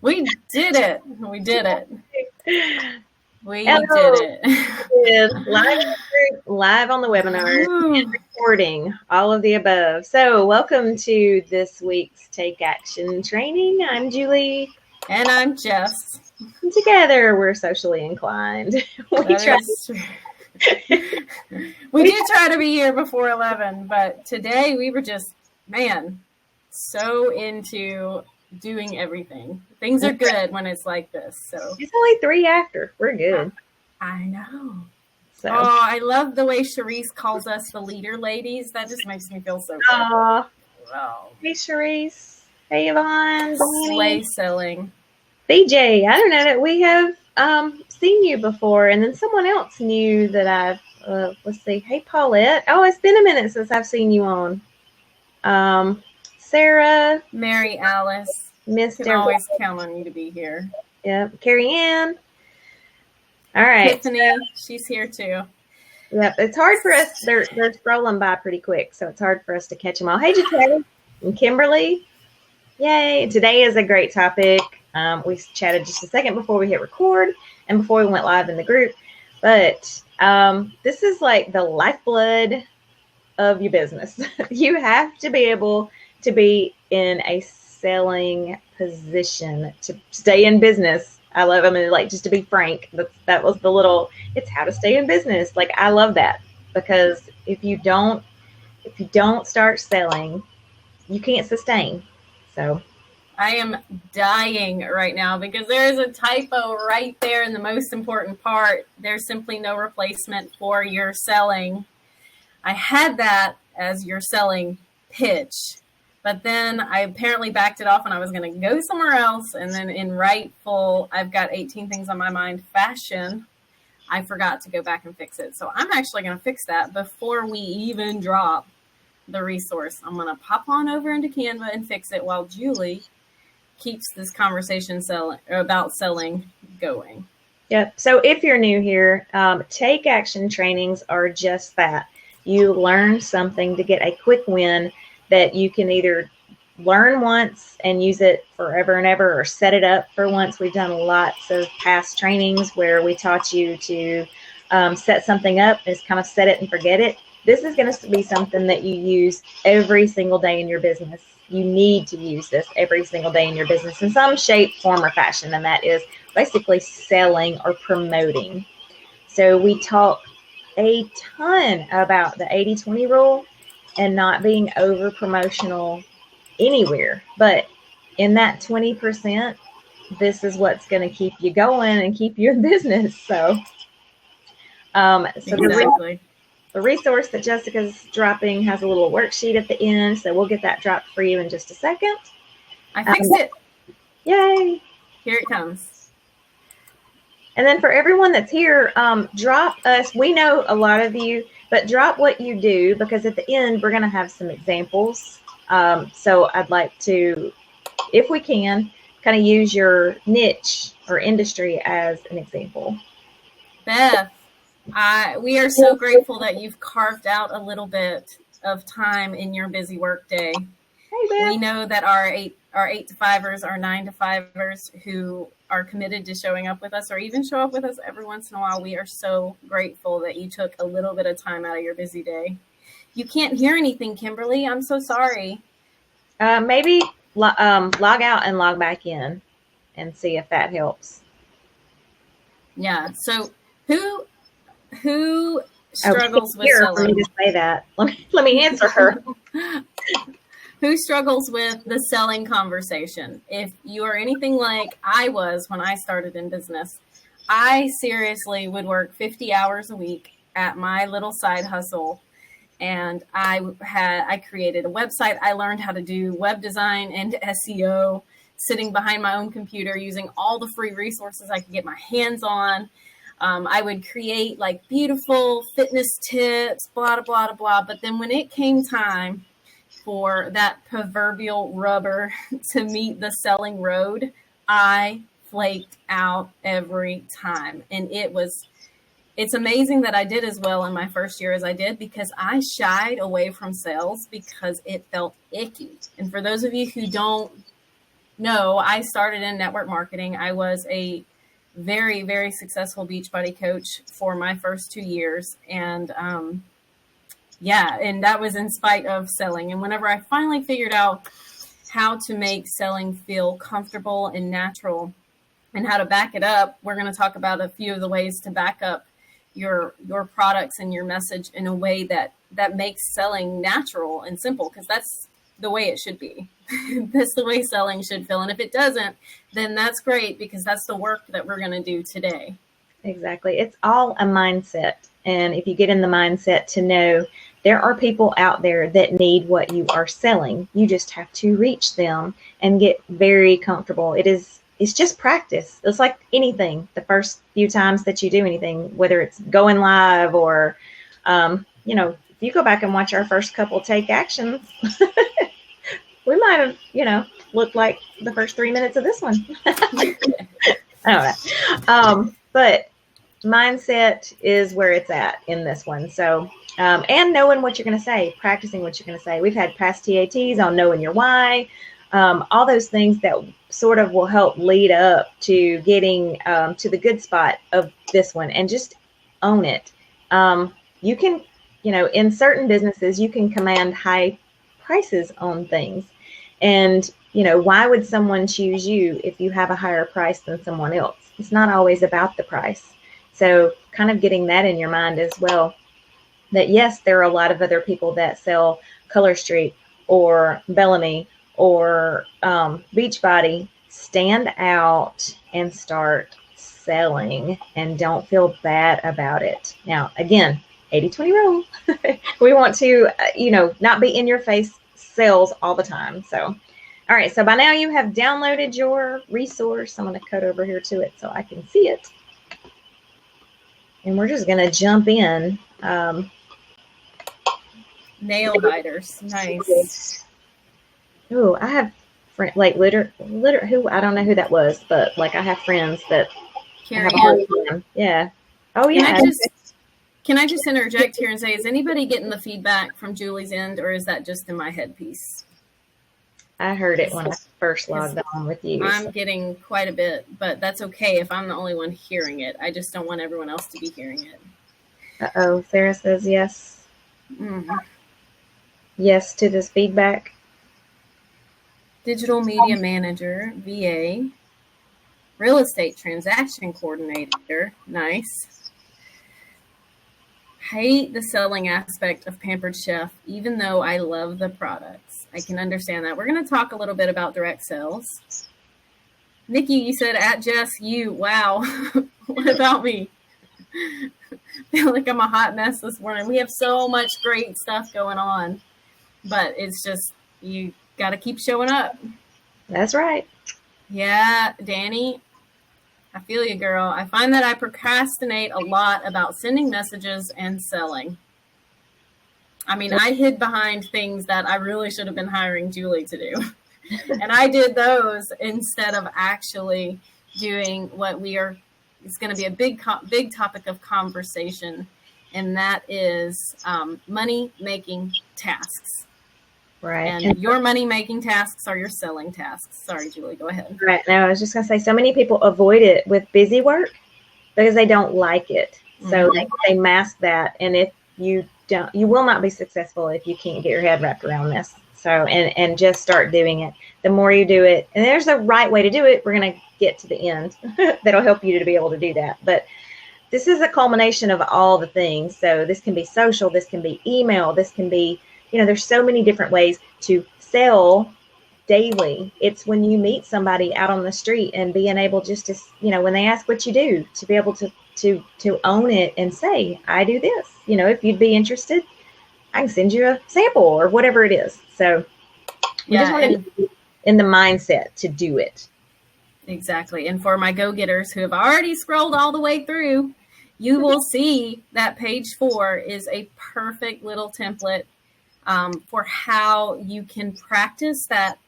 We did it. We did it. We Hello. did it. Live on the webinar, and recording, all of the above. So welcome to this week's Take Action training. I'm Julie. And I'm Jess. And together, we're socially inclined. We do try to be here before 11, but today we were just, so into doing everything. Things are good when it's like this. So it's only 3 after. We're good. I know. So. Oh, I love the way Charisse calls us the leader ladies. That just makes me feel so good. Wow. Hey, Charisse. Hey, Yvonne. Slay selling. BJ, I don't know that we have seen you before, and then someone else knew that I've, let's see. Hey, Paulette. Oh, it's been a minute since I've seen you on. Sarah. Mary Alice. Miss Can always count on you to be here. Yep. Carrie Ann. All right. Tiffany, she's here too. Yep. It's hard for us. They're scrolling by pretty quick, so it's hard for us to catch them all. Hey, Jackie and Kimberly. Yay. Today is a great topic. We chatted just a second before we hit record and before we went live in the group. But this is like the lifeblood of your business. You have to be able to be in a selling position to stay in business. I love them. And like, just to be frank, that was the little, it's how to stay in business. Like, I love that, because if you don't start selling, you can't sustain. So I am dying right now because there is a typo right there in the most important part. There's simply no replacement for your selling. I had that as your selling pitch, but then I apparently backed it off and I was going to go somewhere else. And then in rightful, I've got 18 things on my mind fashion, I forgot to go back and fix it. So I'm actually going to fix that before we even drop the resource. I'm going to pop on over into Canva and fix it while Julie keeps this conversation about selling going. Yep. So if you're new here, take action trainings are just that. You learn something to get a quick win that you can either learn once and use it forever and ever, or set it up for once. We've done lots of past trainings where we taught you to set something up, just kind of set it and forget it. This is going to be something that you use every single day in your business. You need to use this every single day in your business in some shape, form, or fashion, and that is basically selling or promoting. So we talk a ton about the 80-20 rule and not being over promotional anywhere. But in that 20%, this is what's going to keep you going and keep you in business. So, Exactly. The resource that Jessica's dropping has a little worksheet at the end, so we'll get that dropped for you in just a second. I fixed it. Yay. Here it comes. And then for everyone that's here, drop us. We know a lot of you, but drop what you do, because at the end, we're going to have some examples. So I'd like to, if we can, kind of use your niche or industry as an example. Beth, we are so grateful that you've carved out a little bit of time in your busy work day. Hey, Beth. We know that our 8 to 5ers, our 9 to 5ers who are committed to showing up with us, or even show up with us every once in a while. We are so grateful that you took a little bit of time out of your busy day. You can't hear anything, Kimberly. I'm so sorry. Maybe log out and log back in and see if that helps. Yeah. So who struggles with selling? Let me just say that. Let me answer her. Who struggles with the selling conversation? If you are anything like I was when I started in business, I seriously would work 50 hours a week at my little side hustle. And I created a website. I learned how to do web design and SEO, sitting behind my own computer, using all the free resources I could get my hands on. I would create like beautiful fitness tips, blah, blah, blah, blah. But then when it came time for that proverbial rubber to meet the selling road, I flaked out every time. And it's amazing that I did as well in my first year as I did, because I shied away from sales because it felt icky. And for those of you who don't No, I started in network marketing. I was a very, very successful Beachbody coach for my first 2 years. And yeah, and that was in spite of selling. And whenever I finally figured out how to make selling feel comfortable and natural and how to back it up, we're going to talk about a few of the ways to back up your products and your message in a way that makes selling natural and simple, because that's the way it should be. That's the way selling should feel. And if it doesn't, then that's great, because that's the work that we're going to do today. Exactly. It's all a mindset. And if you get in the mindset to know there are people out there that need what you are selling, you just have to reach them and get very comfortable. It's just practice. It's like anything. The first few times that you do anything, whether it's going live or, if you go back and watch our first couple take actions, we might have, looked like the first 3 minutes of this one. I don't know. But mindset is where it's at in this one. So, and knowing what you're going to say, practicing what you're going to say. We've had past TATs on knowing your why, all those things that sort of will help lead up to getting to the good spot of this one, and just own it. You can, in certain businesses, you can command high prices on things. And, why would someone choose you if you have a higher price than someone else? It's not always about the price. So kind of getting that in your mind as well, that yes, there are a lot of other people that sell Color Street or Bellamy or Beachbody. Stand out and start selling, and don't feel bad about it. Now, again, 80-20 rule. We want to, not be in your face sales all the time. So, all right. So by now you have downloaded your resource. I'm going to cut over here to it so I can see it. And we're just going to jump in. Nail biters. Nice. Oh, I have like who, I don't know who that was, but like I have friends that Carrie have a hard time. Yeah. Oh yeah. Can I just interject here and say, is anybody getting the feedback from Julie's end, or is that just in my headpiece? I heard it when I first logged on with you. I'm getting quite a bit, but that's okay if I'm the only one hearing it. I just don't want everyone else to be hearing it. Uh-oh. Sarah says yes. Mm-hmm. Yes to this feedback. Digital media manager, VA, real estate transaction coordinator. Nice. Hate the selling aspect of Pampered Chef, even though I love the products. I can understand that. We're going to talk a little bit about direct sales. Nikki, you said at Jess, you. Wow. What about me? I feel like I'm a hot mess this morning. We have so much great stuff going on, but it's just, you got to keep showing up. That's right. Yeah, Danny, I feel you, girl. I find that I procrastinate a lot about sending messages and selling. I mean, I hid behind things that I really should have been hiring Julie to do. And I did those instead of actually doing what it's going to be a big topic of conversation. And that is money-making tasks. Right. And your money-making tasks are your selling tasks. Sorry, Julie, go ahead. Right. Now, I was just going to say, so many people avoid it with busy work because they don't like it. So they mask that. And if you don't, you will not be successful if you can't get your head wrapped around this. So, and just start doing it. The more you do it, and there's a right way to do it, we're going to get to the end that'll help you to be able to do that. But this is a culmination of all the things. So this can be social, this can be email, this can be, there's so many different ways to sell daily. It's when you meet somebody out on the street and being able just to, when they ask what you do, to be able to own it and say, I do this. If you'd be interested, I can send you a sample or whatever it is. So we just want to be in the mindset to do it. Exactly. And for my go-getters who have already scrolled all the way through, you will see that page 4 is a perfect little template for how you can practice that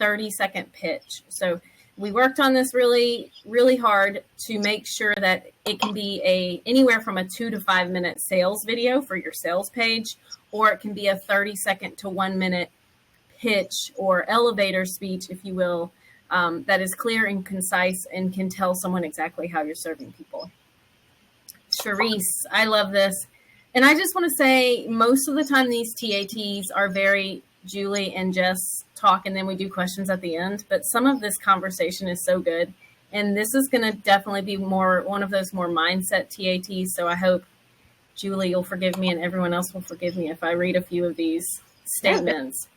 30-second pitch. So we worked on this really, really hard to make sure that it can be anywhere from a 2 to 5 minute sales video for your sales page, or it can be a 30-second to 1 minute pitch or elevator speech, if you will, that is clear and concise and can tell someone exactly how you're serving people. Charisse, I love this. And I just want to say most of the time these TATs are very Julie and Jess talk, and then we do questions at the end. But some of this conversation is so good. And this is going to definitely be one of those more mindset TATs. So I hope, Julie, you'll forgive me and everyone else will forgive me if I read a few of these statements.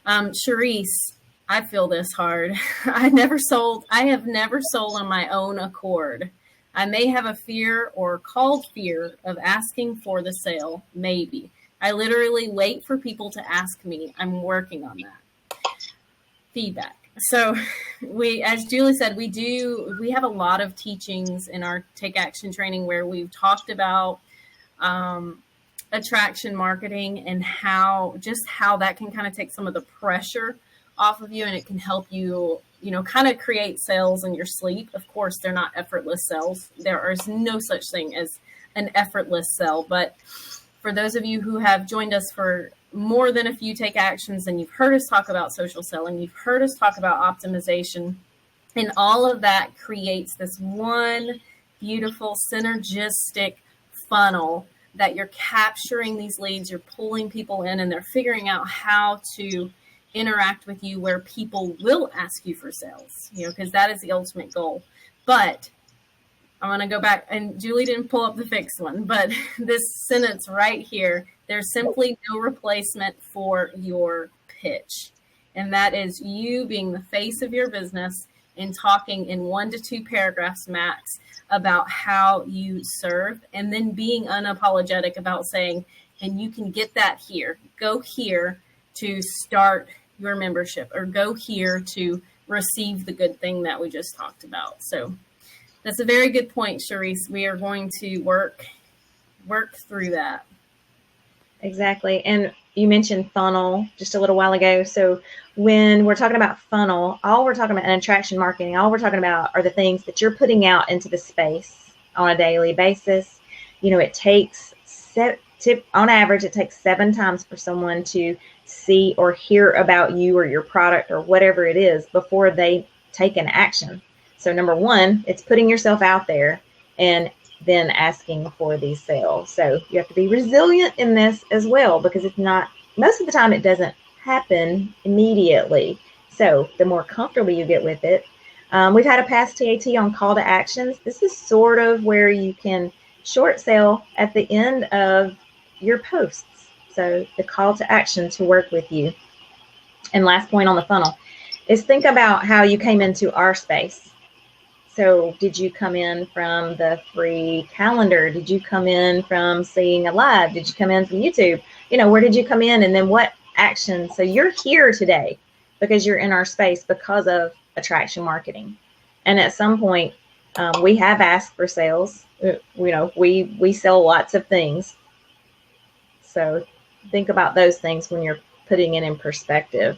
Charisse, I feel this hard. I have never sold on my own accord. I may have a fear or called fear of asking for the sale, maybe. I literally wait for people to ask me. I'm working on that. Feedback. So as Julie said, we have a lot of teachings in our Take Action training where we've talked about attraction marketing and how that can kind of take some of the pressure off of you, and it can help you, kind of create sales in your sleep. Of course, they're not effortless sales. There is no such thing as an effortless sell. But for those of you who have joined us for more than a few Take Actions, and you've heard us talk about social selling, you've heard us talk about optimization, and all of that creates this one beautiful synergistic funnel that you're capturing these leads, you're pulling people in, and they're figuring out how to interact with you where people will ask you for sales, because that is the ultimate goal. But I'm going to go back, and Julie didn't pull up the fixed one, but this sentence right here, there's simply no replacement for your pitch. And that is you being the face of your business and talking in 1 to 2 paragraphs max about how you serve, and then being unapologetic about saying, and you can get that here. Go here to start your membership, or go here to receive the good thing that we just talked about. So that's a very good point, Charisse. We are going to work through that. Exactly. And you mentioned funnel just a little while ago. So when we're talking about funnel, all we're talking about in attraction marketing, all we're talking about are the things that you're putting out into the space on a daily basis. It takes on average, it takes 7 times for someone to see or hear about you or your product or whatever it is before they take an action. So number 1, it's putting yourself out there and then asking for these sales. So you have to be resilient in this as well, because it's not, most of the time it doesn't happen immediately. So the more comfortable you get with it. We've had a past TAT on call to actions. This is sort of where you can short sell at the end of your posts. So the call to action to work with you. And last point on the funnel is think about how you came into our space. So did you come in from the free calendar? Did you come in from seeing a live? Did you come in from YouTube? Where did you come in? And then what action? So you're here today because you're in our space because of attraction marketing. And at some point, we have asked for sales. We sell lots of things. So think about those things when you're putting it in perspective.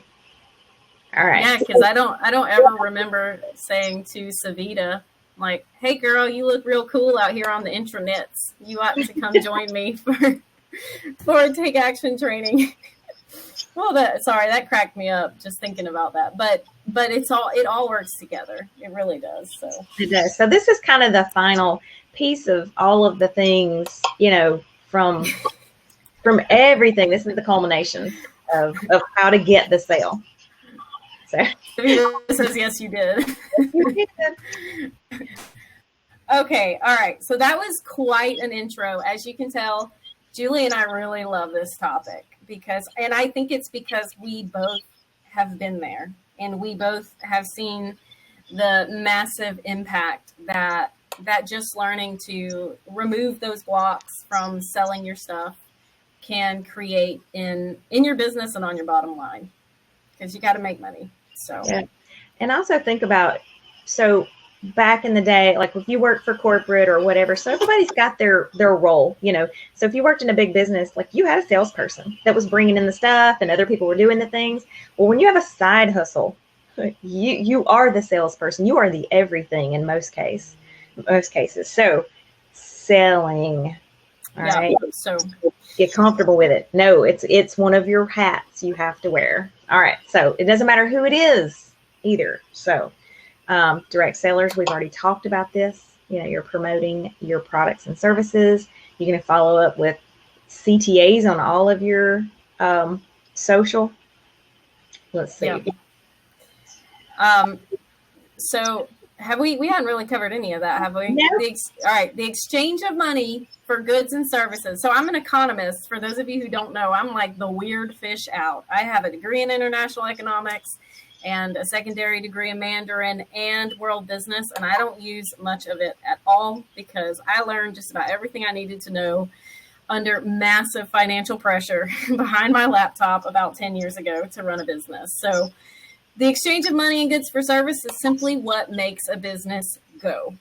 All right. Yeah, because I don't ever remember saying to Savita, like, hey girl, you look real cool out here on the intranets. You ought to come join me for Take Action training. Well, that cracked me up just thinking about that. But it all works together. It really does. So it does. So this is kind of the final piece of all of the things, from everything. This is the culmination of how to get the sale. So says yes, you did. Okay, all right. So that was quite an intro. As you can tell, Julie and I really love this topic and I think it's because we both have been there, and we both have seen the massive impact that just learning to remove those blocks from selling your stuff can create in your business and on your bottom line, because you got to make money. So, yeah. And also think about, so back in the day, like if you work for corporate or whatever, so everybody's got their role, so if you worked in a big business, like you had a salesperson that was bringing in the stuff and other people were doing the things. Well, when you have a side hustle, you are the salesperson, you are the everything in most cases. So selling, all right. So get comfortable with it. No, it's one of your hats you have to wear. All right. So it doesn't matter who it is. either. So direct sellers, we've already talked about this. You're promoting your products and services. You're going to follow up with CTAs on all of your social. Let's see. Yeah. So we hadn't really covered any of that, have we? No. All right. The exchange of money for goods and services. So I'm an economist. For those of you who don't know, I'm like the weird fish out. I have a degree in international economics and a secondary degree in Mandarin and world business. And I don't use much of it at all because I learned just about everything I needed to know under massive financial pressure behind my laptop about 10 years ago to run a business. So the exchange of money and goods for service is simply what makes a business go,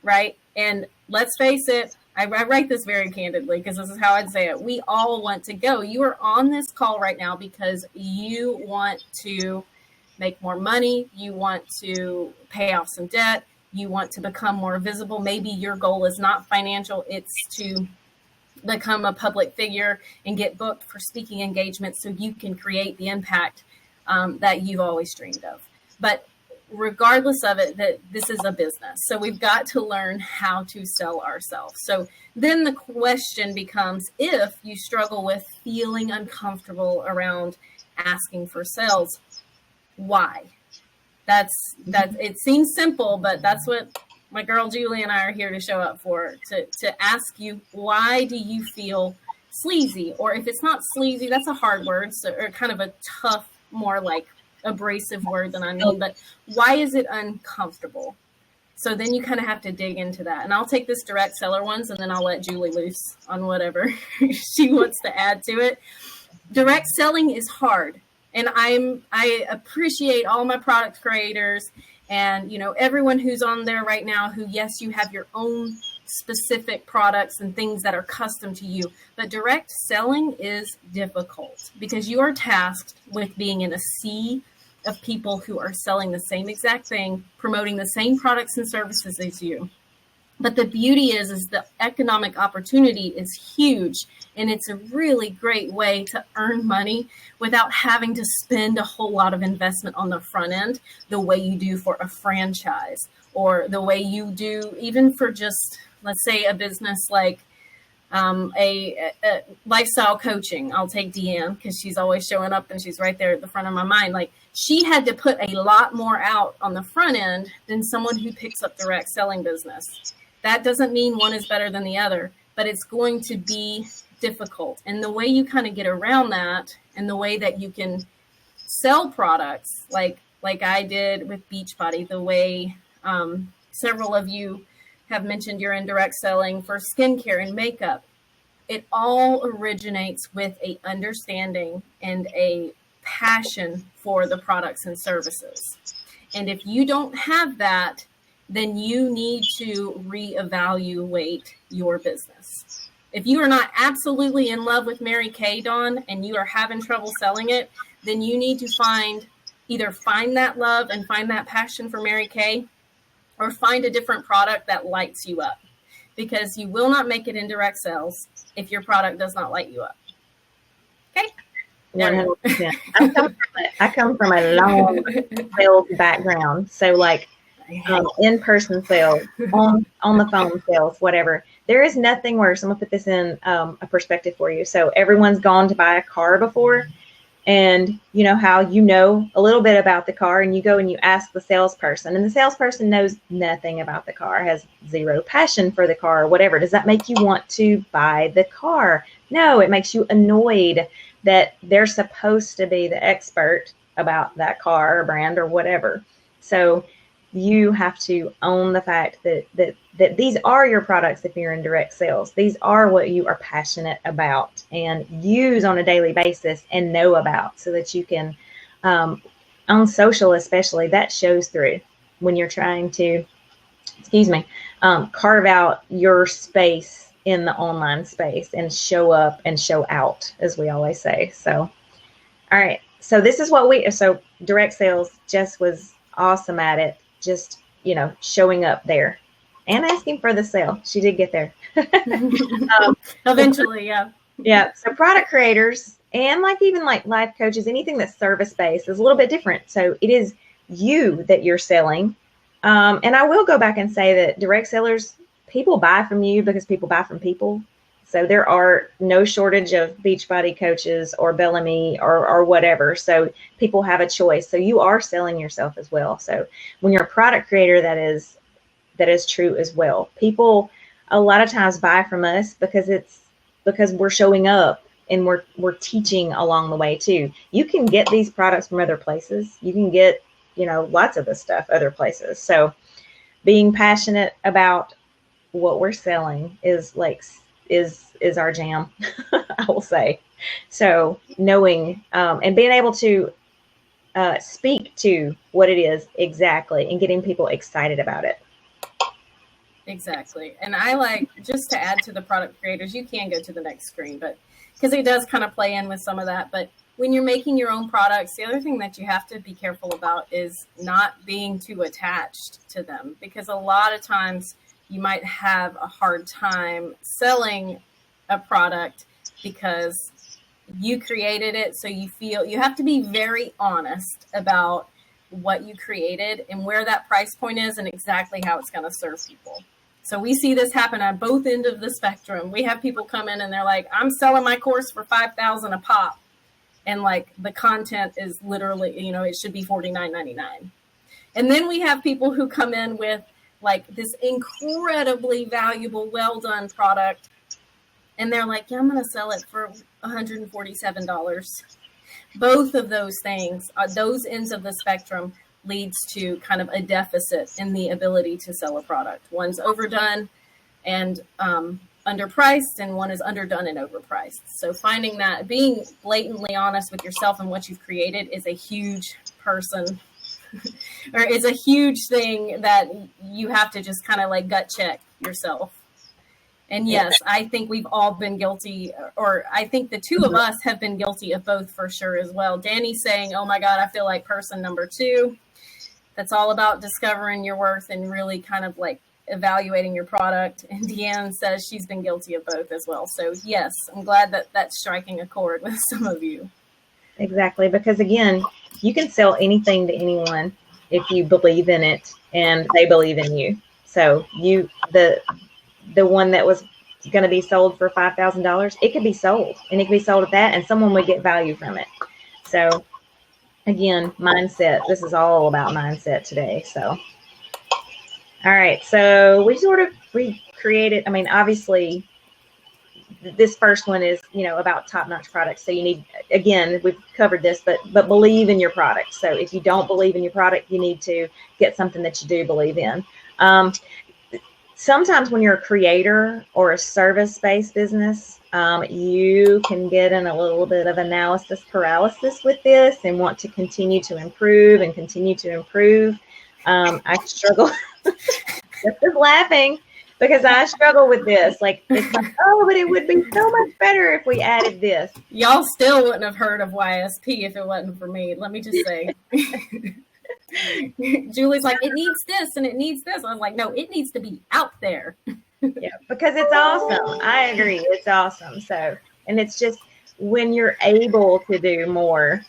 right? And let's face it, I write this very candidly because this is how I'd say it. We all want to go. You are on this call right now because you want to make more money. You want to pay off some debt. You want to become more visible. Maybe your goal is not financial. It's to become a public figure and get booked for speaking engagements so you can create the impact that you've always dreamed of. But regardless of it, that this is a business. So we've got to learn how to sell ourselves. So then the question becomes, if you struggle with feeling uncomfortable around asking for sales, why? That it seems simple, but that's what my girl Julie and I are here to show up for, to ask you, why do you feel sleazy? Or if it's not sleazy, that's a hard word, so, or kind of a tough, more like abrasive word than I mean, but why is it uncomfortable? So then you kind of have to dig into that. And I'll take this direct seller ones and then I'll let Julie loose on whatever she wants to add to it. Direct selling is hard. And I appreciate all my product creators and, everyone who's on there right now who, yes, you have your own specific products and things that are custom to you. But direct selling is difficult because you are tasked with being in a sea of people who are selling the same exact thing, promoting the same products and services as you. But the beauty is the economic opportunity is huge, and it's a really great way to earn money without having to spend a whole lot of investment on the front end, the way you do for a franchise or the way you do even for just, let's say, a business like a lifestyle coaching. I'll take Deanne because she's always showing up and she's right there at the front of my mind. Like, she had to put a lot more out on the front end than someone who picks up direct selling business. That doesn't mean one is better than the other, but it's going to be difficult. And the way you kind of get around that and the way that you can sell products like I did with Beachbody, the way several of you have mentioned you're in direct selling for skincare and makeup, it all originates with a understanding and a passion for the products and services. And if you don't have that, then you need to reevaluate your business. If you are not absolutely in love with Mary Kay, Dawn, and you are having trouble selling it, then you need to either find that love and find that passion for Mary Kay, or find a different product that lights you up, because you will not make it in direct sales if your product does not light you up. Okay. 100%. I come from a long sales background. So like in-person sales, on the phone sales, whatever. There is nothing worse. I'm gonna put this in a perspective for you. So everyone's gone to buy a car before, and you know how you know a little bit about the car, and you go and you ask the salesperson, and the salesperson knows nothing about the car, has zero passion for the car or whatever. Does that make you want to buy the car? No, it makes you annoyed that they're supposed to be the expert about that car or brand or whatever. So you have to own the fact that these are your products if you're in direct sales. These are what you are passionate about and use on a daily basis and know about, so that you can, on social especially, that shows through when you're trying to, carve out your space in the online space and show up and show out, as we always say. So, all right. So this is what so direct sales, Jess was awesome at it. Just, showing up there and asking for the sale. She did get there. Eventually, yeah. Yeah. So product creators and even life coaches, anything that's service-based is a little bit different. So it is you that you're selling. And I will go back and say that direct sellers, people buy from you because people buy from people. So there are no shortage of Beachbody coaches or Bellamy or whatever. So people have a choice. So you are selling yourself as well. So when you're a product creator, that is true as well. People a lot of times buy from us because we're showing up and we're teaching along the way too. You can get these products from other places. You can get, lots of the stuff other places. So being passionate about what we're selling is our jam, I will say. So knowing and being able to speak to what it is exactly and getting people excited about it. Exactly. And I like, just to add to the product creators, you can go to the next screen, but because it does kind of play in with some of that. But when you're making your own products, the other thing that you have to be careful about is not being too attached to them, because a lot of times you might have a hard time selling a product because you created it. So you have to be very honest about what you created and where that price point is and exactly how it's going to serve people. So we see this happen at both ends of the spectrum. We have people come in and they're like, I'm selling my course for $5,000 a pop. And like the content is literally, it should be $49.99. And then we have people who come in with like this incredibly valuable, well done product. And they're like, yeah, I'm going to sell it for $147. Both of those things, those ends of the spectrum, leads to kind of a deficit in the ability to sell a product. One's overdone and underpriced, and one is underdone and overpriced. So finding that, being blatantly honest with yourself and what you've created is a huge person or is a huge thing that you have to just kind of like gut check yourself. And yes, I think we've all been guilty, or I think the two of us have been guilty of both for sure as well. Danny's saying, oh my God, I feel like person number 2. That's all about discovering your worth and really kind of like evaluating your product. And Deanne says she's been guilty of both as well. So yes, I'm glad that that's striking a chord with some of you. Exactly. Because again, you can sell anything to anyone if you believe in it and they believe in you. So the one that was going to be sold for $5,000, it could be sold, and it could be sold at that, and someone would get value from it. So again, mindset. This is all about mindset today. So, all right. So we created, obviously this first one is, about top-notch products. So you need, again, we've covered this, but believe in your product. So if you don't believe in your product, you need to get something that you do believe in. Sometimes when you're a creator or a service-based business, you can get in a little bit of analysis paralysis with this and want to continue to improve and continue to improve. I struggle just laughing because I struggle with this. Like, it's like, oh, but it would be so much better if we added this. Y'all still wouldn't have heard of YSP if it wasn't for me. Let me just say. Julie's like, it needs this and it needs this. I was like, no, it needs to be out there. Yeah, because it's awesome. I agree. It's awesome. So, and it's just when you're able to do more,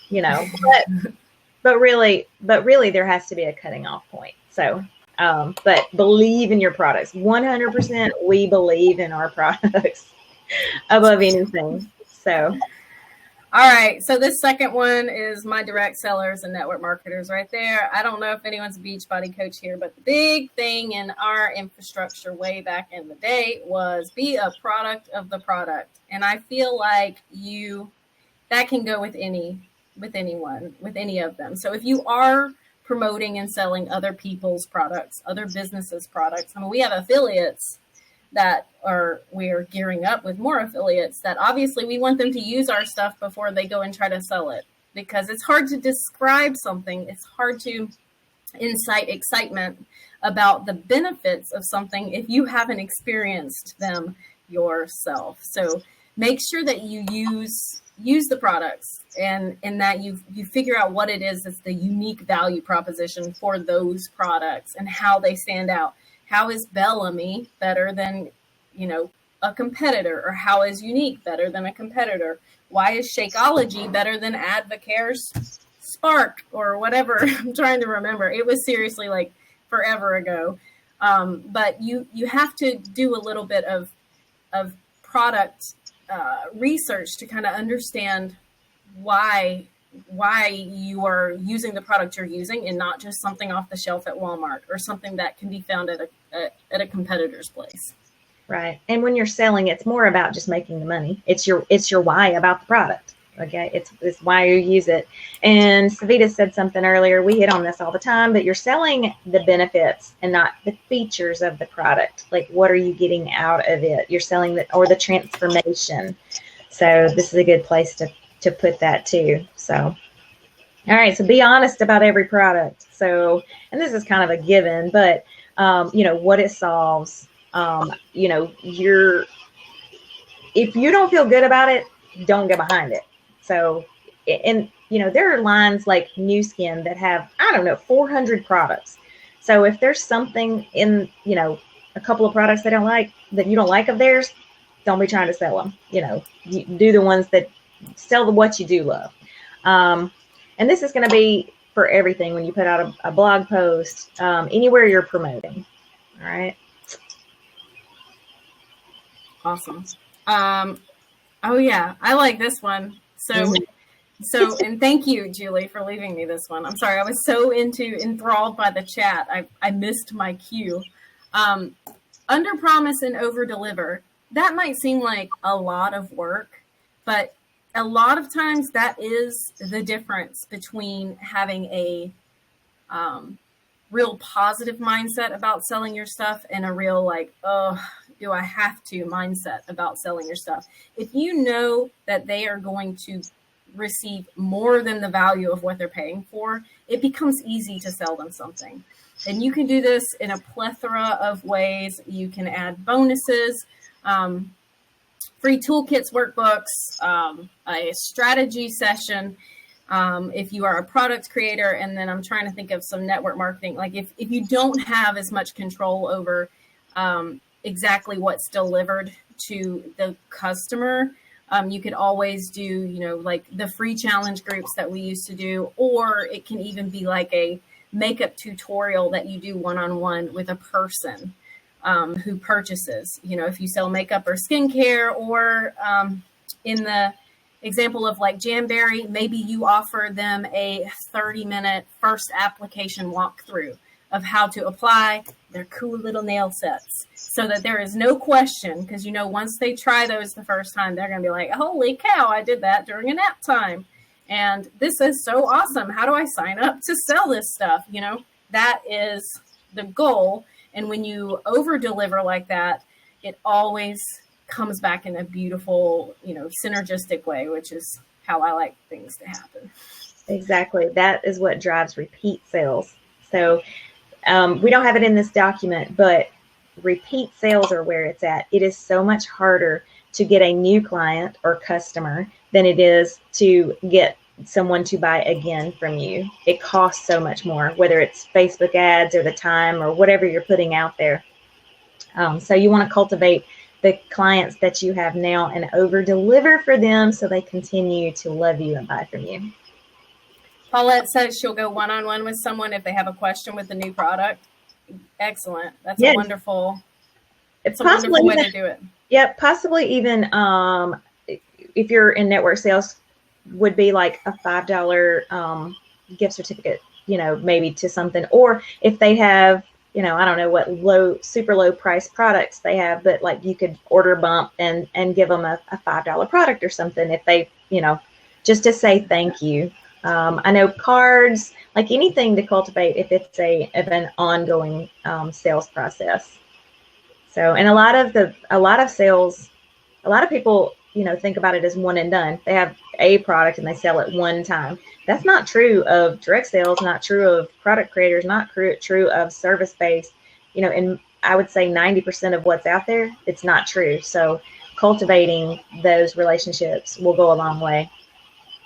but really there has to be a cutting off point. So, but believe in your products. 100% we believe in our products above anything. So. All right. So this second one is my direct sellers and network marketers right there. I don't know if anyone's a Beachbody coach here, but the big thing in our infrastructure way back in the day was be a product of the product. And I feel like that can go with anyone, with any of them. So if you are promoting and selling other people's products, other businesses' products, we have affiliates that we're gearing up with more affiliates that obviously we want them to use our stuff before they go and try to sell it, because it's hard to describe something. It's hard to incite excitement about the benefits of something if you haven't experienced them yourself. So make sure that you use the products and that you figure out what it is that's the unique value proposition for those products and how they stand out. How is Bellamy better than, a competitor? Or how is Unique better than a competitor? Why is Shakeology better than Advocare's Spark or whatever. I'm trying to remember. It was seriously like forever ago. But you have to do a little bit of product research to kind of understand why you are using the product you're using and not just something off the shelf at Walmart or something that can be found at a competitor's place. Right. And when you're selling, it's more about just making the money. It's your why about the product. Okay. It's why you use it. And Savita said something earlier. We hit on this all the time, but you're selling the benefits and not the features of the product. Like, what are you getting out of it? You're selling or the transformation. So this is a good place to put that too. So, all right. So be honest about every product. So, and this is kind of a given, but what it solves. If you don't feel good about it, don't get behind it. So, and there are lines like New Skin that have, 400 products. So if there's something in, a couple of products that you don't like of theirs, don't be trying to sell them. You do the ones that sell what you do love. And this is going to be for everything when you put out a blog post, anywhere you're promoting. All right. Awesome. Oh yeah, I like this one. So, and thank you, Julie, for leaving me this one. I'm sorry, I was so enthralled by the chat. I missed my cue. Under promise and over deliver. That might seem like a lot of work, but a lot of times that is the difference between having a real positive mindset about selling your stuff and a real like, oh, do I have to mindset about selling your stuff. If you know that they are going to receive more than the value of what they're paying for, it becomes easy to sell them something. And you can do this in a plethora of ways. You can add bonuses, free toolkits, workbooks, a strategy session. If you are a product creator, and then I'm trying to think of some network marketing. Like if you don't have as much control over exactly what's delivered to the customer, you could always do, like the free challenge groups that we used to do, or it can even be like a makeup tutorial that you do one-on-one with a person who purchases. If you sell makeup or skincare, or in the example of like Jamberry, maybe you offer them a 30-minute first application walkthrough of how to apply their cool little nail sets, so that there is no question, because once they try those the first time, they're going to be like, holy cow, I did that during a nap time. And this is so awesome. How do I sign up to sell this stuff? That is the goal. And when you over deliver like that, it always comes back in a beautiful, synergistic way, which is how I like things to happen. Exactly. That is what drives repeat sales. So we don't have it in this document, but repeat sales are where it's at. It is so much harder to get a new client or customer than it is to get someone to buy again from you. It costs so much more, whether it's Facebook ads or the time or whatever you're putting out there. So you want to cultivate the clients that you have now and over deliver for them so they continue to love you and buy from you. Paulette says she'll go one-on-one with someone if they have a question with the new product. Excellent. That's yes. a wonderful way to do it. Yeah, possibly even if you're in network sales, would be like a $5 gift certificate, maybe to something. Or if they have, I don't know what super low price products they have, but like you could order bump and give them a $5 product or something if they, just to say thank you. I know cards, like anything to cultivate if it's an ongoing sales process. So, and a lot of sales, a lot of people, think about it as one and done. They have a product and they sell it one time. That's not true of direct sales, not true of product creators, not true of service-based, and I would say 90% of what's out there, it's not true. So cultivating those relationships will go a long way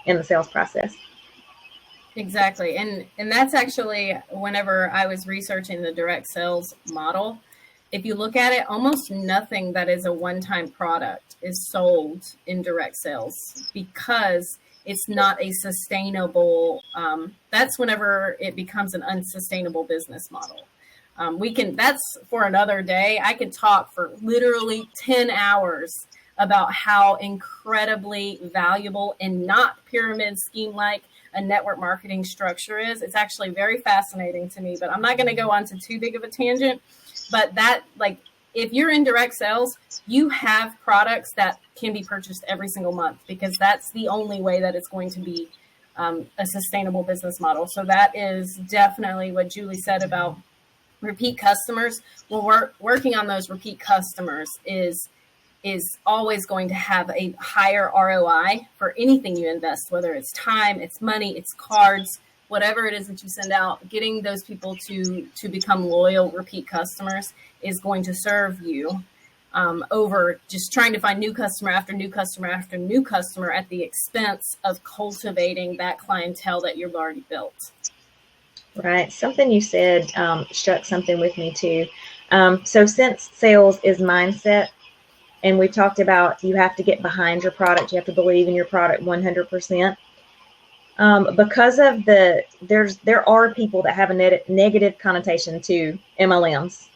in the sales process. Exactly. And that's actually, whenever I was researching the direct sales model, if you look at it, almost nothing that is a one-time product is sold in direct sales, because it's not a sustainable, that's whenever it becomes an unsustainable business model. That's for another day. I could talk for literally 10 hours about how incredibly valuable and not pyramid scheme like a network marketing structure is. It's actually very fascinating to me, but I'm not going to go on to too big of a tangent. But that, like, if you're in direct sales, you have products that can be purchased every single month, because that's the only way that it's going to be a sustainable business model. So that is definitely what Julie said about repeat customers. Well, we're working on those repeat customers is always going to have a higher ROI for anything you invest, whether it's time, it's money, it's cards, whatever it is that you send out. Getting those people to become loyal repeat customers is going to serve you over just trying to find new customer after new customer after new customer at the expense of cultivating that clientele that you've already built. Right. Something you said struck something with me too. So since sales is mindset, and we talked about you have to get behind your product, you have to believe in your product 100%. Because of there are people that have a negative connotation to MLMs,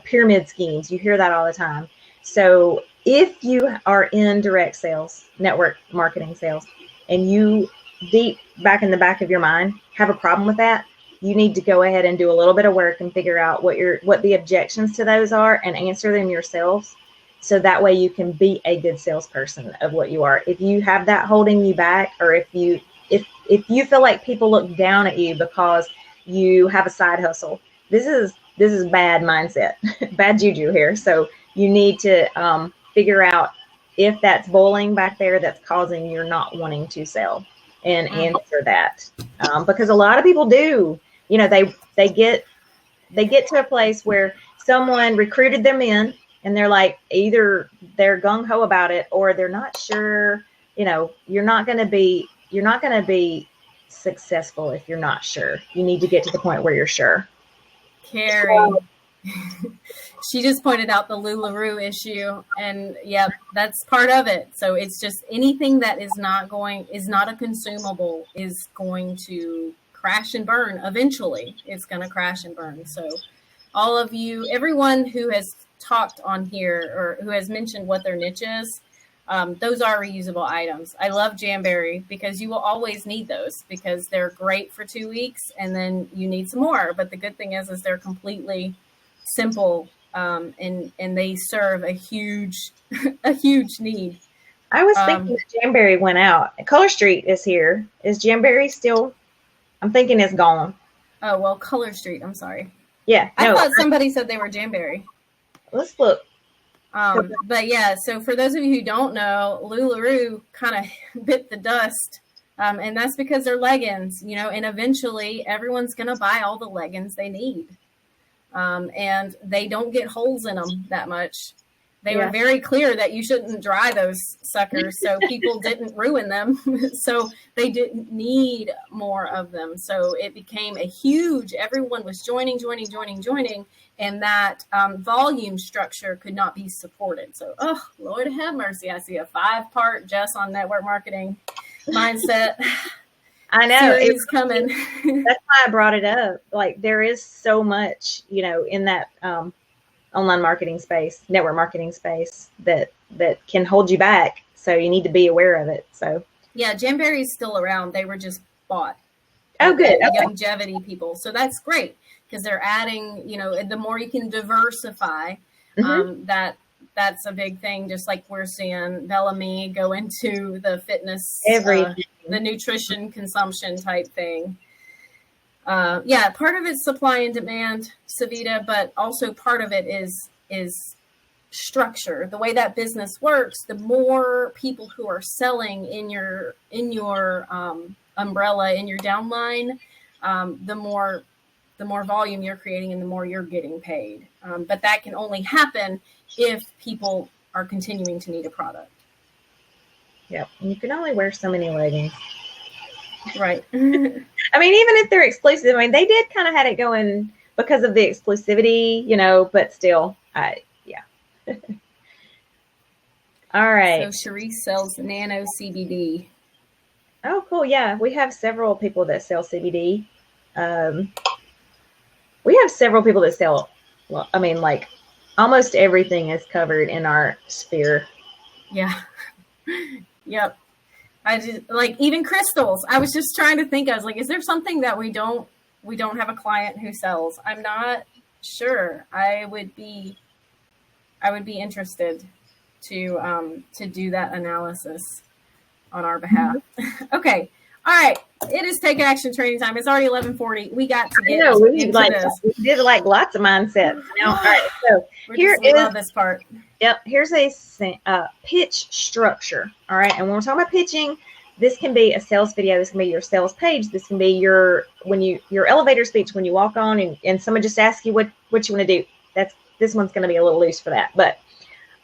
pyramid schemes. You hear that all the time. So if you are in direct sales, network marketing sales, and you deep back in the back of your mind have a problem with that, you need to go ahead and do a little bit of work and figure out what the objections to those are and answer them yourselves. So that way you can be a good salesperson of what you are. If you have that holding you back, or if you feel like people look down at you because you have a side hustle, this is bad mindset, bad juju here. So you need to figure out if that's bullying back there that's causing you're not wanting to sell, and answer that. Because a lot of people do, they get to a place where someone recruited them in, and they're like, either they're gung-ho about it or they're not sure. You're not going to be successful if you're not sure. You need to get to the point where you're sure. Carrie, she just pointed out the LuLaRoe issue, and yeah, that's part of it. So it's just anything that is not a consumable is going to crash and burn. Eventually it's going to crash and burn. So all of you, everyone who has talked on here or who has mentioned what their niche is, those are reusable items. I love Jamberry because you will always need those, because they're great for 2 weeks and then you need some more. But the good thing is they're completely simple, and they serve a huge need. I was thinking that Jamberry went out. Color Street is here. Is Jamberry still? I'm thinking it's gone. Oh, well, Color Street. I'm sorry. Yeah. I thought somebody said they were Jamberry. Let's look. But yeah, so for those of you who don't know, LuLaRoe kind of bit the dust. And that's because they're leggings, and eventually everyone's going to buy all the leggings they need. And they don't get holes in them that much. They were very clear that you shouldn't dry those suckers, so people didn't ruin them. So they didn't need more of them. So it became a huge, everyone was joining, and that volume structure could not be supported. So, oh, Lord have mercy. I see a 5-part Jess on network marketing mindset. I know it's coming. That's why I brought it up. Like, there is so much, in that online marketing space, network marketing space that can hold you back. So you need to be aware of it. So yeah, Jamberry is still around. They were just bought. Oh, good. Okay. Longevity people. So that's great, because they're adding, the more you can diversify, that's a big thing. Just like we're seeing Bellamy go into the fitness, the nutrition consumption type thing. Part of it's supply and demand, Savita, but also part of it is structure. The way that business works, the more people who are selling in your umbrella, in your downline, the more volume you're creating and the more you're getting paid. But that can only happen if people are continuing to need a product. Yep. And you can only wear so many leggings. Right. I mean, even if they're exclusive, they did kind of had it going because of the exclusivity, but still, yeah. All right. So Sharice sells nano CBD. Oh, cool. Yeah, we have several people that sell CBD. Um, we have several people that sell, well, I mean, like almost everything is covered in our sphere. Yeah. Yep. I just like even crystals. I was just trying to think. I was like, is there something that we don't have a client who sells? I'm not sure. I would be interested to do that analysis on our behalf. Okay. All right. It is take action training time. It's already 11:40. We got to get into this. We did like lots of mindsets. Now, all right. So We love this part. Yep. Here's a pitch structure. All right. And when we're talking about pitching, this can be a sales video. This can be your sales page. This can be your elevator speech when you walk on and someone just asks you what you want to do. This one's going to be a little loose for that. But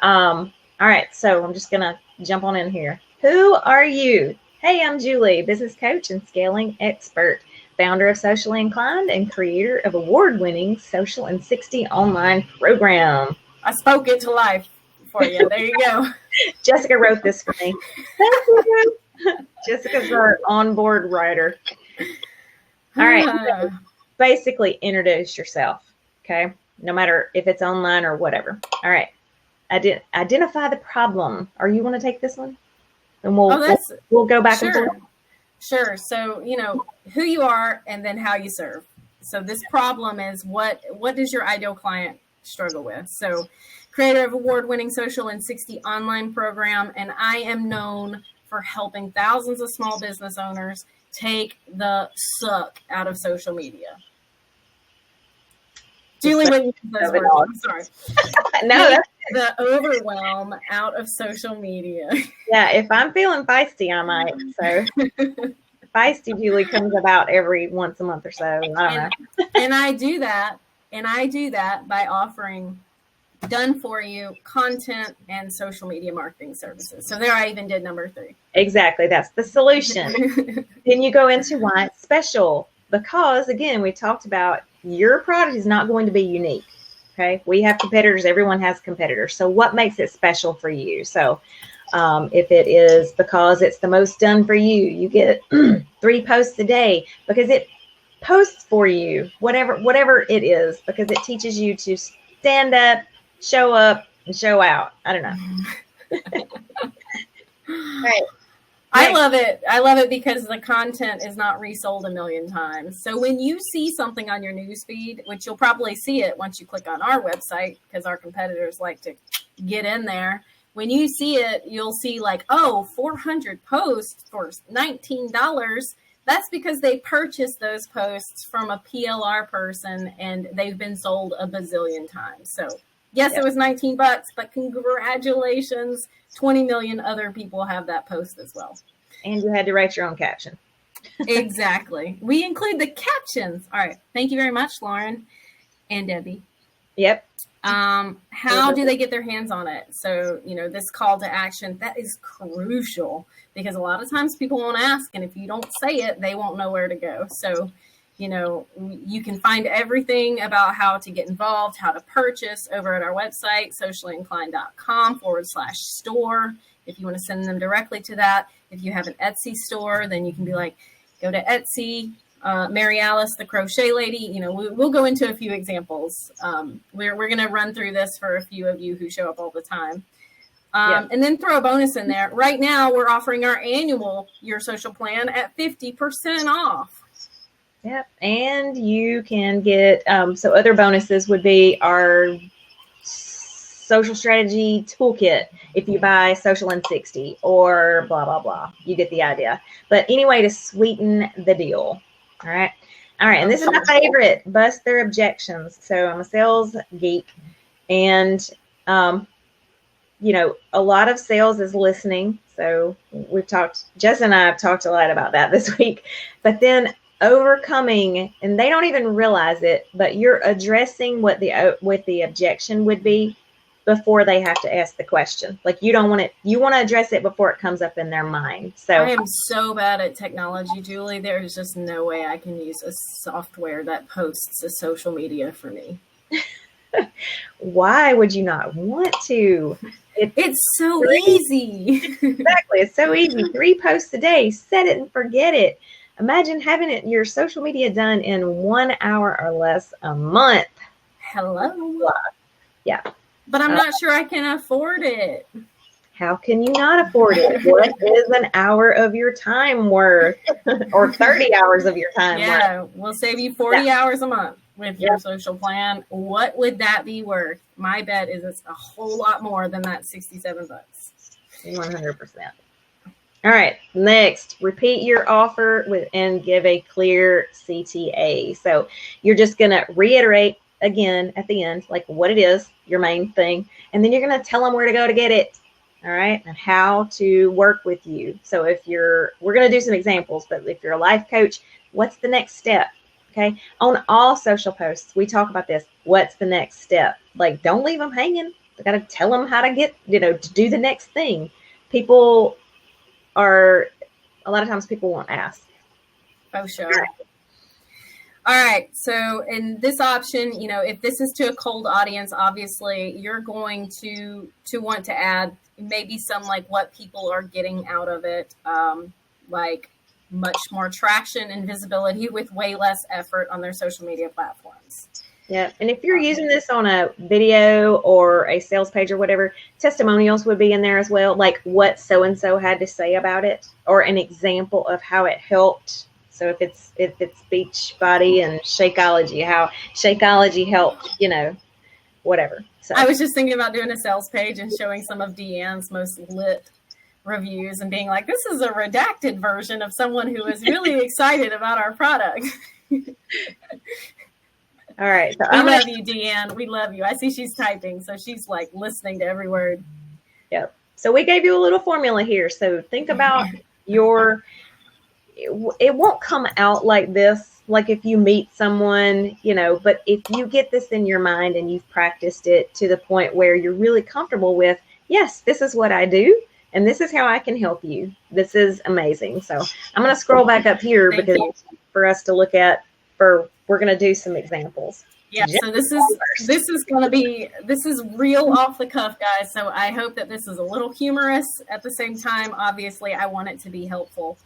all right. So I'm just going to jump on in here. Who are you? Hey, I'm Julie, business coach and scaling expert, founder of Socially Inclined and creator of award-winning Social in 60 online program. I spoke it to life for you. There you go. Jessica wrote this for me. Thank you. Jessica's our onboard writer. All right. So basically, introduce yourself. Okay. No matter if it's online or whatever. All right. Identify the problem. Or you want to take this one? And we'll go back and forth. Sure. So, who you are and then how you serve. So this problem is what does your ideal client struggle with? So creator of award-winning Social in 60 online program, and I am known for helping thousands of small business owners take the suck out of social media. Julie wouldn't use those words. I'm sorry. No, that's the overwhelm out of social media. Yeah, if I'm feeling feisty, I might. So feisty Julie comes about every once a month or so. I don't know. And I do that by offering done for you content and social media marketing services. So there I even did number 3. Exactly. That's the solution. Then you go into why it's special. Because again, we talked about your product is not going to be unique. Okay. We have competitors. Everyone has competitors. So what makes it special for you? So if it is because it's the most done for you, you get 3 posts a day because it posts for you, whatever it is, because it teaches you to stand up, and show out. I don't know. Right. I love it because the content is not resold a million times. So when you see something on your newsfeed, which you'll probably see it once you click on our website, because our competitors like to get in there. When you see it, you'll see like, 400 posts for $19. That's because they purchased those posts from a PLR person and they've been sold a bazillion times. So yes, It was $19, but congratulations. 20 million other people have that post as well. And you had to write your own caption. Exactly. We include the captions. All right. Thank you very much, Lauren and Debbie. Yep. How do they get their hands on it? So, this call to action, that is crucial because a lot of times people won't ask. And if you don't say it, they won't know where to go. So, you can find everything about how to get involved, how to purchase over at our website, sociallyinclined.com/store. If you want to send them directly to that. If you have an Etsy store, then you can be like, go to Etsy, Mary Alice, the crochet lady. We'll go into a few examples. We're going to run through this for a few of you who show up all the time. And then throw a bonus in there. Right now, we're offering our annual Your Social Plan at 50% off. Yep. And you can get, so other bonuses would be our social strategy toolkit if you buy Social in 60 or blah, blah, blah. You get the idea. But anyway, to sweeten the deal. All right. And this is my favorite, bust their objections. So I'm a sales geek and, a lot of sales is listening. So Jess and I have talked a lot about that this week, but then overcoming, and they don't even realize it, but you're addressing what the objection would be before they have to ask the question. Like you want to address it before it comes up in their mind. So I am so bad at technology, Julie. There's just no way I can use a software that posts a social media for me. Why would you not want to? It's so easy. Exactly. It's so easy. 3 posts a day. Set it and forget it. Imagine having your social media done in 1 hour or less a month. Hello. Yeah. But I'm not sure I can afford it. How can you not afford it? What is an hour of your time worth? Or 30 hours of your time worth? Yeah, we'll save you 40 hours a month with your social plan. What would that be worth? My bet is it's a whole lot more than that $67. 100%. All right, next, repeat your offer and give a clear CTA. So you're just going to reiterate again at the end, like what it is, your main thing, and then you're going to tell them where to go to get it. All right, and how to work with you. So we're going to do some examples, but if you're a life coach, what's the next step? Okay, on all social posts, we talk about this. What's the next step? Like, don't leave them hanging. You got to tell them how to get, to do the next thing. A lot of times people won't ask. Oh, sure. All right. So in this option, if this is to a cold audience, obviously you're going to want to add maybe some like what people are getting out of it, like much more traction and visibility with way less effort on their social media platforms. Yeah. And if you're using this on a video or a sales page or whatever, testimonials would be in there as well. Like what so-and-so had to say about it, or an example of how it helped. So if it's Beachbody and Shakeology, how Shakeology helped, whatever. So I was just thinking about doing a sales page and showing some of Deanne's most lit reviews and being like, this is a redacted version of someone who is really excited about our product. All right. So we love you, Deanne. We love you. I see she's typing, so she's like listening to every word. Yep. So we gave you a little formula here. So think about it won't come out like this, like if you meet someone, but if you get this in your mind and you've practiced it to the point where you're really comfortable with, yes, this is what I do, and this is how I can help you. This is amazing. So I'm going to scroll back up here for us to look at, we're going to do some examples. Yeah, so this is real off the cuff, guys. So I hope that this is a little humorous. At the same time, obviously, I want it to be helpful.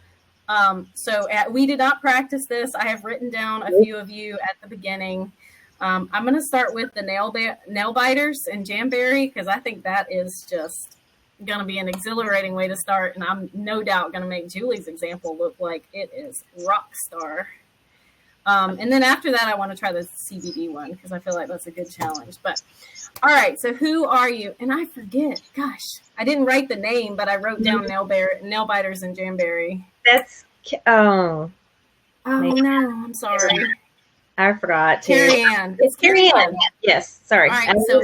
We did not practice this. I have written down a few of you at the beginning. I'm going to start with the nail biters and Jamberry, because I think that is just going to be an exhilarating way to start. And I'm no doubt going to make Julie's example look like it is rock star. And then after that, I want to try the CBD one because I feel like that's a good challenge. But all right, so who are you? And I forget. Gosh, I didn't write the name, but I wrote down nail biters and Jamberry. That's no, I'm sorry. I forgot too. Carrie Ann. It's Carrie Ann. Yes, sorry. All right, so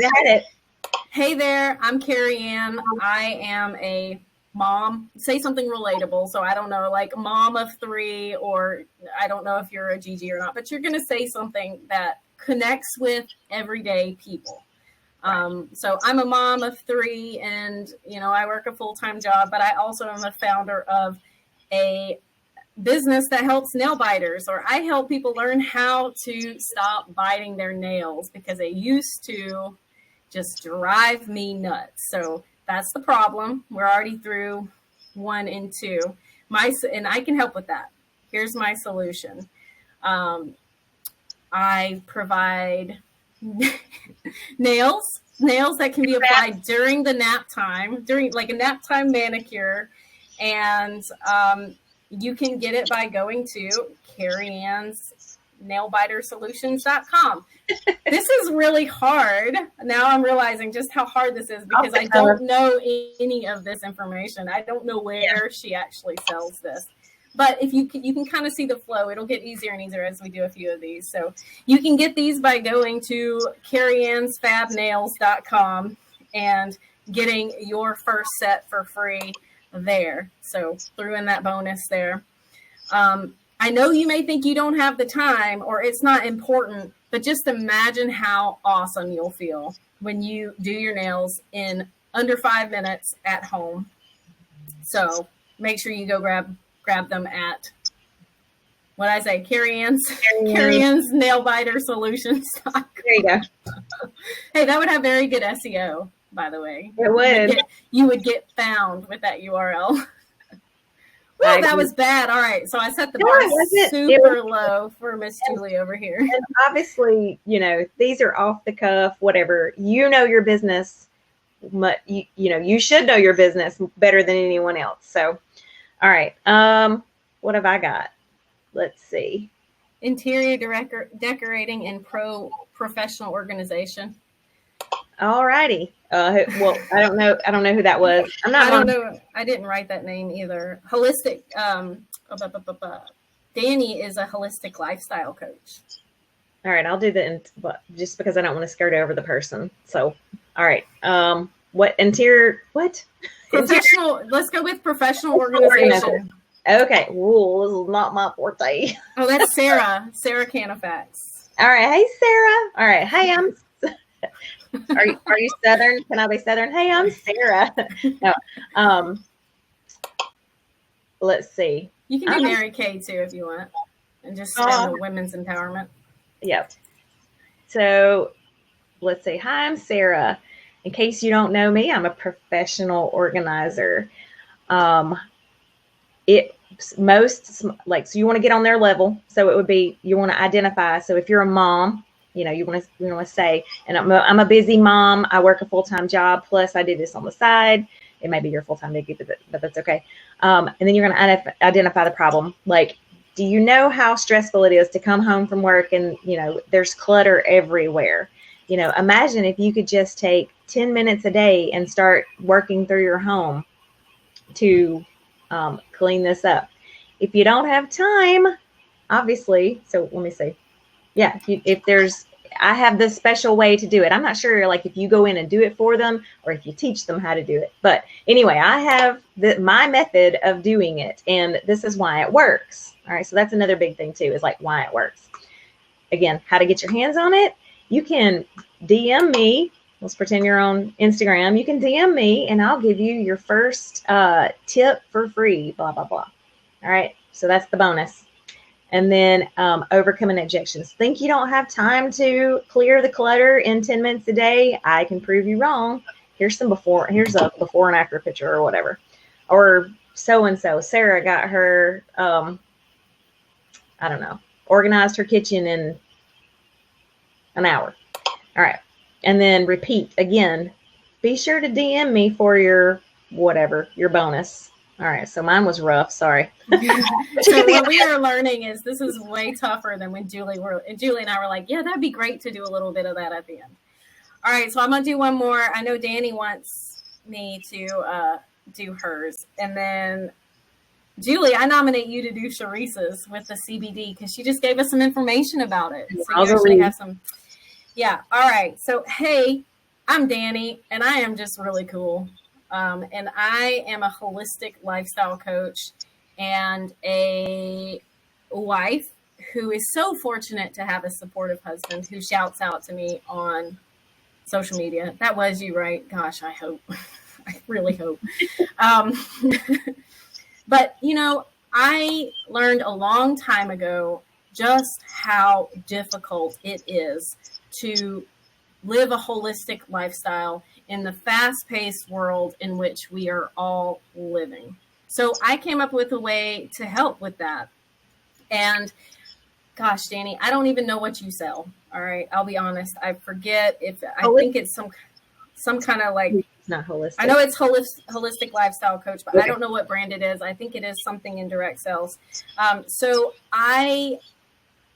hey there, I'm Carrie Ann. I am a mom. Say something relatable. So I don't know, like mom of 3, or I don't know if you're a Gigi or not, but you're going to say something that connects with everyday people. So I'm a mom of 3, and I work a full-time job, but I also am a founder of a business that helps nail biters, or I help people learn how to stop biting their nails because they used to just drive me nuts. So that's the problem. We're already through 1 and 2. And I can help with that. Here's my solution. I provide nails that can be applied during the nap time, during like a nap time manicure. And you can get it by going to Carrie Ann's nailbitersolutions.com. This is really hard. Now I'm realizing just how hard this is because I don't know any of this information. I don't know where she actually sells this. But if you can kind of see the flow, it'll get easier and easier as we do a few of these. So you can get these by going to carrieannsfabnails.com and getting your first set for free there. So threw in that bonus there. I know you may think you don't have the time or it's not important, but just imagine how awesome you'll feel when you do your nails in under 5 minutes at home. So make sure you go grab them at, what did I say, Carrie Ann's Nail Biter Solutions. There you go. Hey, that would have very good SEO. by the way. It would. You would get found with that URL. Well, that was bad. All right. So I set the bar super low for Miss Julie over here. And obviously, these are off the cuff, whatever. You know your business. You should know your business better than anyone else. So, all right. What have I got? Let's see. Interior decorating and professional organization. All righty. Well, I don't know who that was. I don't know. I didn't write that name either. Holistic. Danny is a holistic lifestyle coach. All right. I'll do just because I don't want to skirt over the person. So, all right. What interior? What? Professional. Let's go with professional organization. Okay. Ooh, this is not my forte. Oh, that's Sarah. Sarah Canifax. All right. Hey, Sarah. All right. Hey, Are you Southern? Can I be Southern? Hey, I'm Sarah. No. Let's see. You can be Mary Kay too if you want, and just stand the women's empowerment. Yep. So let's see. Hi, I'm Sarah. In case you don't know me, I'm a professional organizer. So you want to get on their level. So it would be, you want to identify. So if you're a mom, you want to say, and I'm a busy mom. I work a full-time job. Plus I do this on the side. It may be your full-time gig, but that's okay. And then you're going to identify the problem. Like, do you know how stressful it is to come home from work and, there's clutter everywhere? Imagine if you could just take 10 minutes a day and start working through your home to clean this up. If you don't have time, obviously, so let me see. Yeah, I have this special way to do it. I'm not sure, like, if you go in and do it for them or if you teach them how to do it. But anyway, I have my method of doing it, and this is why it works. All right, so that's another big thing too, is like why it works. Again, how to get your hands on it. You can DM me. Let's pretend you're on Instagram. You can DM me, and I'll give you your first tip for free, blah, blah, blah. All right, so that's the bonus. And then overcoming objections. Think you don't have time to clear the clutter in 10 minutes a day? I can prove you wrong. Here's a before and after picture or whatever. Or so-and-so, Sarah got her, organized her kitchen in an hour. All right. And then repeat again. Be sure to DM me for your bonus. All right, so mine was rough. Sorry. So what we are learning is this is way tougher than when Julie and I were like, yeah, that'd be great to do a little bit of that at the end. All right, so I'm gonna do one more. I know Danny wants me to do hers, and then Julie, I nominate you to do Sharice's with the CBD because she just gave us some information about it. So you actually have some. Yeah. All right. So hey, I'm Danny, and I am just really cool. And I am a holistic lifestyle coach and a wife who is so fortunate to have a supportive husband who shouts out to me on social media. That was you, right? Gosh, I hope. I really hope. But, I learned a long time ago just how difficult it is to live a holistic lifestyle in the fast-paced world in which we are all living. So I came up with a way to help with that. And gosh, Danny, I don't even know what you sell. All right. I'll be honest. I forget I think it's some kind of like, it's not holistic. I know it's holistic lifestyle coach, but I don't know what brand it is. I think it is something in direct sales. So I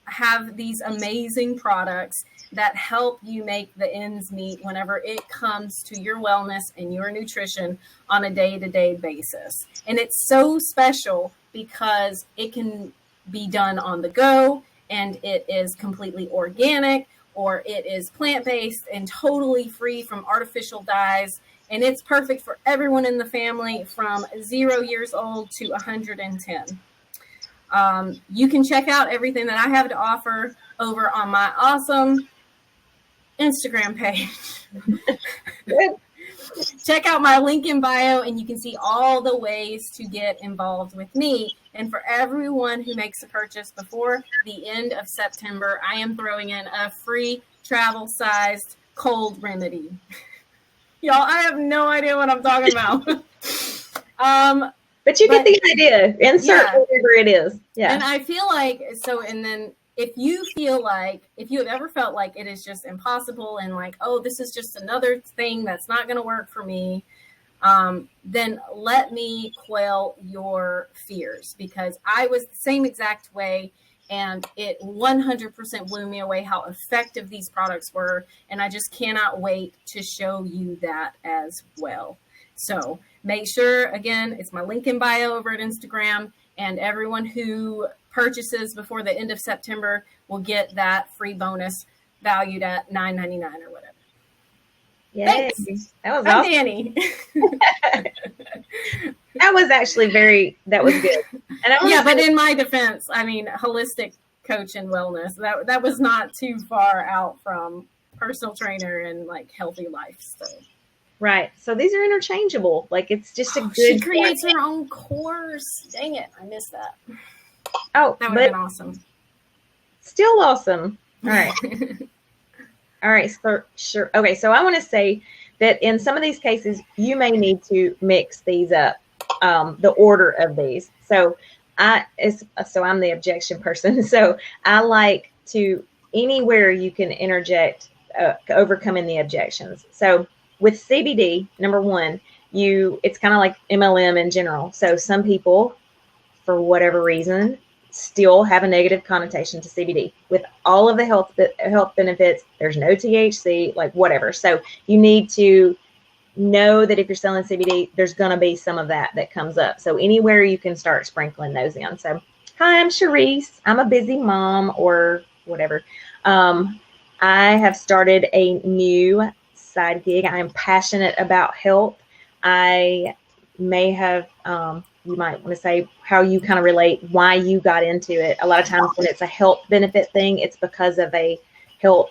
have these amazing products that help you make the ends meet whenever it comes to your wellness and your nutrition on a day-to-day basis. And it's so special because it can be done on the go, and it is completely organic, or it is plant-based and totally free from artificial dyes. And it's perfect for everyone in the family from 0 years old to 110. You can check out everything that I have to offer over on my awesome Instagram page. Check out my link in bio, and you can see all the ways to get involved with me. And for everyone who makes a purchase before the end of September, I am throwing in a free travel-sized cold remedy. Y'all, I have no idea what I'm talking about. But you get the idea. Insert whatever it is. Yeah. And I feel like, so, and then if you feel like, if you have ever felt like it is just impossible and like, oh, this is just another thing that's not going to work for me, then let me quell your fears, because I was the same exact way. And it 100% blew me away how effective these products were. And I just cannot wait to show you that as well. So make sure, again, it's my link in bio over at Instagram. And everyone who purchases before the end of September will get that free bonus valued at $9.99 or whatever. Yay. Thanks. That was I'm awesome. Danny. That was actually that was good. And yeah, but in my defense, I mean, holistic coach and wellness, that was not too far out from personal trainer and like healthy life stuff. Right. So these are interchangeable. Like it's just a good. She creates her own course. Dang it. I missed that. Oh, that would have been awesome. Still awesome. All right. All right. So sure. Okay. So I want to say that in some of these cases, you may need to mix these up, the order of these. So I'm the objection person. So I like to anywhere you can interject, overcoming the objections. So with CBD, number one, it's kind of like MLM in general. So some people, for whatever reason, still have a negative connotation to CBD. With all of the health benefits, there's no THC, like whatever. So you need to know that if you're selling CBD, there's going to be some of that comes up. So anywhere you can start sprinkling those in. So, hi, I'm Charisse. I'm a busy mom or whatever. I have started a new side gig. I am passionate about health. I may have, you might want to say how you kind of relate why you got into it. A lot of times when it's a health benefit thing, it's because of a health,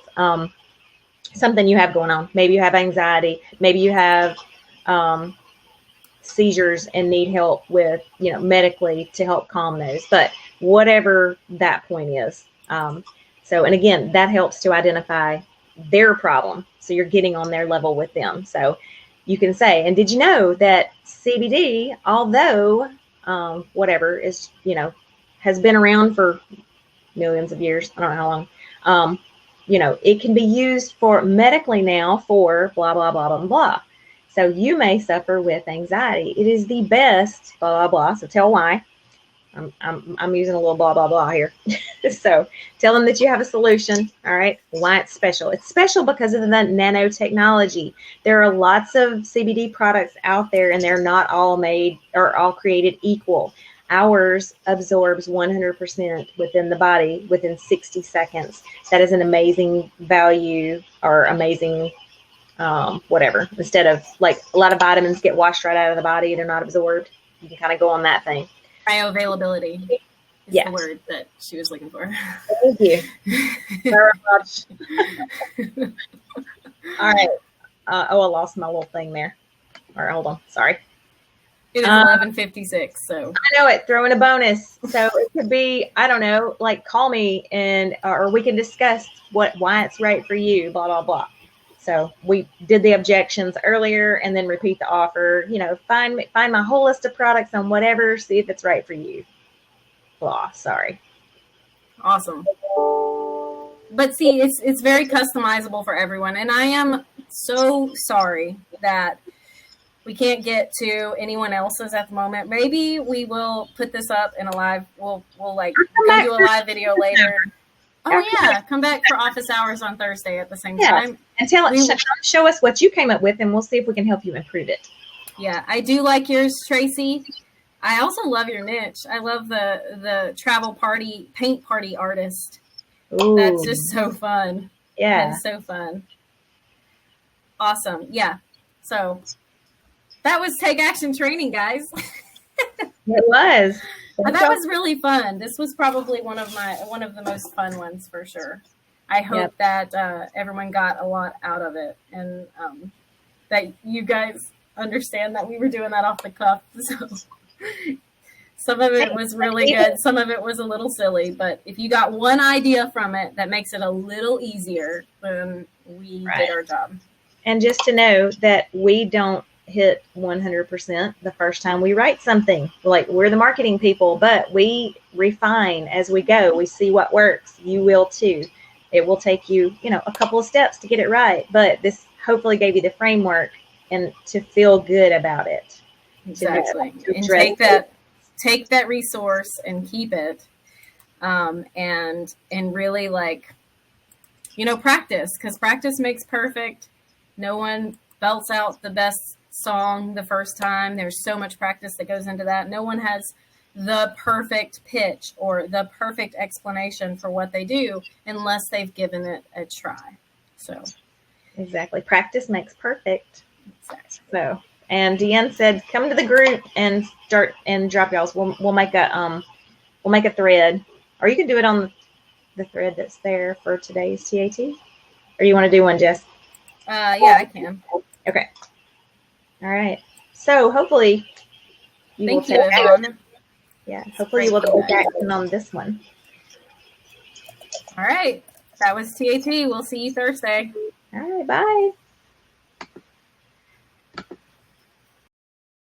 something you have going on. Maybe you have anxiety. Maybe you have seizures and need help with, medically to help calm those. But whatever that point is. And again, that helps to identify their problem. So you're getting on their level with them. So you can say, and did you know that CBD, although whatever is, has been around for millions of years, I don't know how long, it can be used for medically now for blah, blah, blah, blah, blah. So you may suffer with anxiety. It is the best, blah, blah, blah. So tell why. I'm using a little blah, blah, blah here. So tell them that you have a solution. All right. Why it's special. It's special because of the nanotechnology. There are lots of CBD products out there and they're not all made or all created equal. Ours absorbs 100% within the body within 60 seconds. That is an amazing value or amazing whatever. Instead of like a lot of vitamins get washed right out of the body, they're not absorbed. You can kind of go on that thing. Bioavailability is the word that she was looking for. Thank you very much. All right. I lost my little thing there. All right, hold on. Sorry. It is 11:56, so. I know it. Throw in a bonus. So it could be, I don't know, like call me or we can discuss why it's right for you, blah, blah, blah. So we did the objections earlier and then repeat the offer, find my whole list of products on whatever, see if it's right for you. Blah, sorry. Awesome. But see, it's very customizable for everyone. And I am so sorry that we can't get to anyone else's at the moment. Maybe we will put this up in a live, we'll do a live video later. Oh yeah, come back for office hours on Thursday at the same time. And show us what you came up with, and we'll see if we can help you improve it. Yeah, I do like yours, Tracy. I also love your niche. I love the travel party, paint party artist. Ooh. That's just so fun. Yeah. That's so fun. Awesome. Yeah. So that was Take Action Training, guys. It was. That was really fun. This was probably one of the most fun ones for sure. I hope that everyone got a lot out of it, and that you guys understand that we were doing that off the cuff. So some of it was really good. Some of it was a little silly, but if you got one idea from it that makes it a little easier, then we did our job. And just to know that we don't hit 100% the first time we write something. Like, we're the marketing people, but we refine as we go. We see what works. You will too. It will take you, a couple of steps to get it right, but this hopefully gave you the framework and to feel good about it. Exactly. And take that resource and keep it. And really, like, practice, because practice makes perfect. No one belts out the best song the first time. There's so much practice that goes into that. No one has the perfect pitch or the perfect explanation for what they do unless they've given it a try. So exactly, practice makes perfect. Exactly. So, and Deanne said, come to the group and start and drop y'all's. We'll make a thread, or you can do it on the thread that's there for today's TAT. Or you want to do one, Jess? Yeah, I can. Okay. All right. So hopefully you will take action. Yeah. Hopefully you will take action on this one. All right. That was TAT. We'll see you Thursday. All right. Bye.